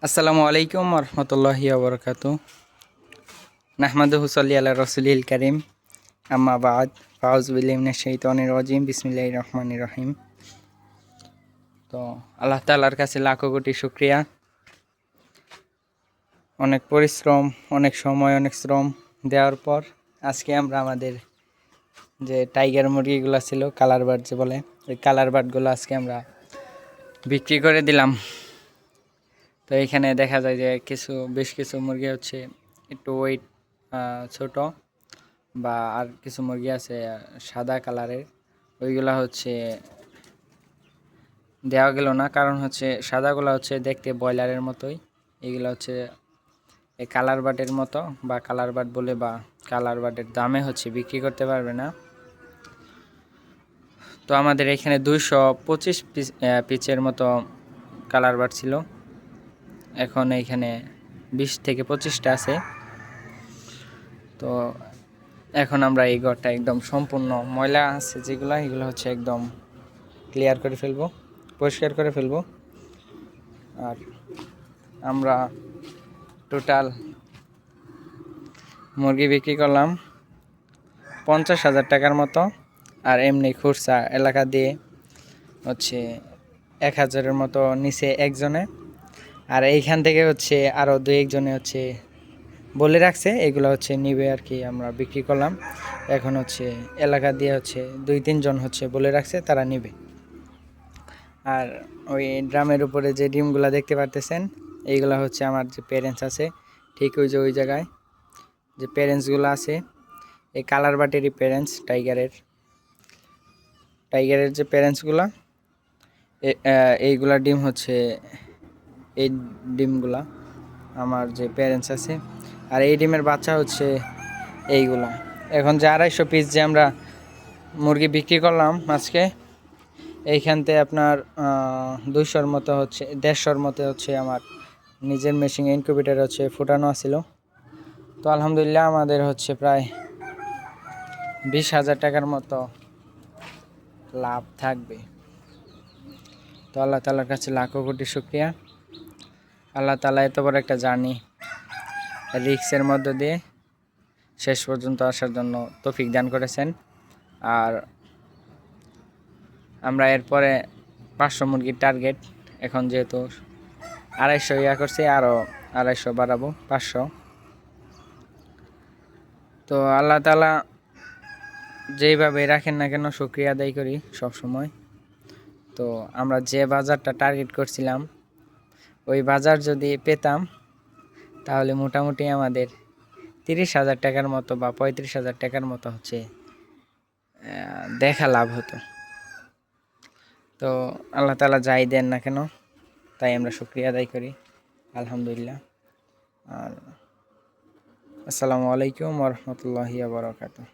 আসসালামু আলাইকুম রহমতুল্লাহি ওবরকাতু। নাহমাদুহু সাল্লি আলা রাসূলিল কারীম, আম্মা বাদ, ফাউযু বিল্লাহি মিনাশ শাইতানির রাজিম, বিসমিল্লাহির রহমানির রহিম। তো আল্লাহ তাআলার কাছে লাখো কোটি শুকরিয়া। অনেক পরিশ্রম, অনেক সময়, অনেক শ্রম দেওয়ার পর আজকে আমরা আমাদের যে টাইগার মুরগিগুলো ছিল, কালার বার্ড যে বলে, ওই কালার বার্ডগুলো আজকে আমরা বিক্রি করে দিলাম। তো এখানে দেখা যায় যে বেশ কিছু মুরগি হচ্ছে একটু ওয়েট ছোট, বা আর কিছু মুরগি আছে সাদা কালারের, ওইগুলা হচ্ছে দেওয়া গেল না, কারণ হচ্ছে সাদাগুলো হচ্ছে দেখতে ব্রয়লারের মতোই, এগুলো হচ্ছে এই কালার বাটের মতো, বা কালার বাট বলে, বা কালার বাটের দামে হচ্ছে বিক্রি করতে পারবে না। তো আমাদের এখানে 225 পিচের মতো কালার বাট ছিল, এখন এইখানে 20 থেকে 25টা আছে। তো এখন আমরা এই ঘরটা একদম সম্পূর্ণ ময়লা আছে যেগুলো, এগুলো হচ্ছে একদম ক্লিয়ার করে ফেলবো, পরিষ্কার করে ফেলবো। আর আমরা টোটাল মুরগি বিক্রি করলাম 50,000 টাকার মতো, আর এমনি খুরসা এলাকা দিয়ে হচ্ছে 1,000-এর মতো নিচে একজনে, আর এইখান থেকে হচ্ছে আরও 2-1 জনে হচ্ছে বলে রাখছে এগুলো হচ্ছে নিবে আর কি, আমরা বিক্রি করলাম। এখন হচ্ছে এলাকা দিয়ে হচ্ছে 2-3 জন হচ্ছে বলে রাখছে তারা নিবে। আর ওই ড্রামের উপরে যে ডিমগুলো দেখতে পারতেছেন, এইগুলো হচ্ছে আমার যে প্যারেন্টস আছে, ঠিক ওই জায়গায় যে প্যারেন্টসগুলো আছে, এই কালার বাটেরই প্যারেন্টস, টাইগারের যে প্যারেন্টসগুলো, এইগুলা ডিম হচ্ছে, এই ডিমগুলা আমার যে প্যারেন্টস আছে, আর এই ডিমের বাচ্চা হচ্ছে এইগুলা। এখন যে 250 পিস যে আমরা মুরগি বিক্রি করলাম আজকে, এইখানতে আপনার 200-র মতো হচ্ছে, 150-র মতো হচ্ছে আমার নিজের মেশিন ইনকিউবেটর হচ্ছে ফুটানো আছিল। তো আলহামদুলিল্লাহ আমাদের হচ্ছে প্রায় 20,000 টাকার মতো লাভ থাকবে। তো আল্লাহ তাআলার কাছে লাখো কোটি শুকরিয়া। আল্লাহ তাআলা এত বড় একটা জার্নি রিস্কের মধ্য দিয়ে শেষ পর্যন্ত আসার জন্য তৌফিক দান করেছেন। আর আমরা এরপরে 500 মুরগির টার্গেট, এখন যেহেতু 250 করছি, আরও 250 বাড়াবো, 500। তো আল্লাহ তাআলা যেইভাবে রাখেন না কেন শুকরিয়া আদায় করি সব সময়। তো আমরা যে বাজারটা টার্গেট করছিলাম, ওই বাজার যদি পেতাম তাহলে মোটামুটি আমাদের 30,000 টাকার মতো বা 35,000 টাকার মতো হচ্ছে দেখা লাভ হতো। তো আল্লাহ তাআলা যাই দেন না কেন, তাই আমরা শুকরিয়া আদায় করি, আলহামদুলিল্লাহ। আর আসসালামু আলাইকুম ওয়া রাহমাতুল্লাহি ওয়া বারাকাতুহু।